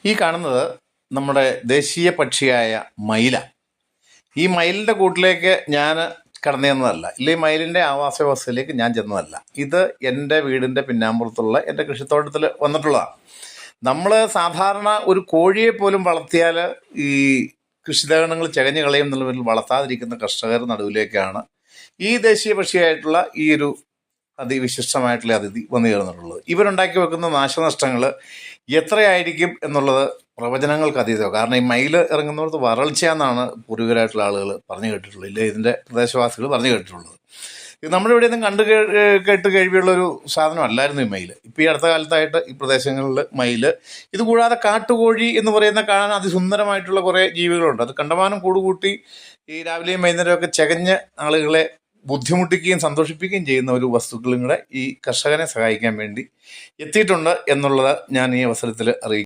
ഈ കാണുന്നത് നമ്മുടെ ദേശീയ പക്ഷിയായ മയില. ഈ മയിലിൻ്റെ കൂട്ടിലേക്ക് ഞാൻ കടന്നു ചെന്നതല്ല, ഇല്ല ഈ മയിലിൻ്റെ ആവാസ വ്യവസ്ഥയിലേക്ക് ഞാൻ ചെന്നതല്ല. ഇത് എൻ്റെ വീടിൻ്റെ പിന്നാമ്പുറത്തുള്ള എൻ്റെ കൃഷിത്തോട്ടത്തിൽ വന്നിട്ടുള്ളതാണ്. നമ്മൾ സാധാരണ ഒരു കോഴിയെ പോലും വളർത്തിയാൽ ഈ കൃഷിതകണങ്ങൾ ചകഞ്ഞ് കളയും എന്നുള്ള പേരിൽ വളർത്താതിരിക്കുന്ന കർഷകർ നടുവിലേക്കാണ് ഈ ദേശീയ പക്ഷിയായിട്ടുള്ള ഈ ഒരു അതിവിശിഷ്ടമായിട്ടുള്ള അതിഥി വന്നു ചേർന്നിട്ടുള്ളത്. ഇവരുണ്ടാക്കി വെക്കുന്ന നാശനഷ്ടങ്ങൾ എത്രയായിരിക്കും എന്നുള്ളത് പ്രവചനങ്ങൾക്ക് അതീതമാണ്. കാരണം ഈ മയിൽ ഇറങ്ങുന്നിടത്ത് വരൾച്ചയെന്നാണ് പൂർവികരായിട്ടുള്ള ആളുകൾ പറഞ്ഞു കേട്ടിട്ടുള്ളത്, ഇല്ല ഇതിൻ്റെ പ്രദേശവാസികൾ പറഞ്ഞു കേട്ടിട്ടുള്ളത്. ഇത് നമ്മുടെ ഇവിടെയൊന്നും കേട്ട് കഴിവുള്ളൊരു സാധനമല്ലായിരുന്നു ഈ മയിൽ. ഇപ്പോൾ ഈ അടുത്ത കാലത്തായിട്ട് ഈ പ്രദേശങ്ങളിൽ മയിൽ, ഇതുകൂടാതെ കാട്ടുകോഴി എന്ന് പറയുന്ന കാണാൻ അതിസുന്ദരമായിട്ടുള്ള കുറേ ജീവികളുണ്ട്. അത് കണ്ടമാനം കൂടുകൂട്ടി ഈ രാവിലെയും വൈകുന്നേരമൊക്കെ ചകഞ്ഞ് ആളുകളെ ബുദ്ധിമുട്ടിക്കുകയും സന്തോഷിപ്പിക്കുകയും ചെയ്യുന്ന ഒരു വസ്തുക്കളും കൂടെ ഈ കർഷകനെ സഹായിക്കാൻ വേണ്ടി എത്തിയിട്ടുണ്ട് എന്നുള്ളത് ഞാൻ ഈ അവസരത്തിൽ അറിയിക്കും.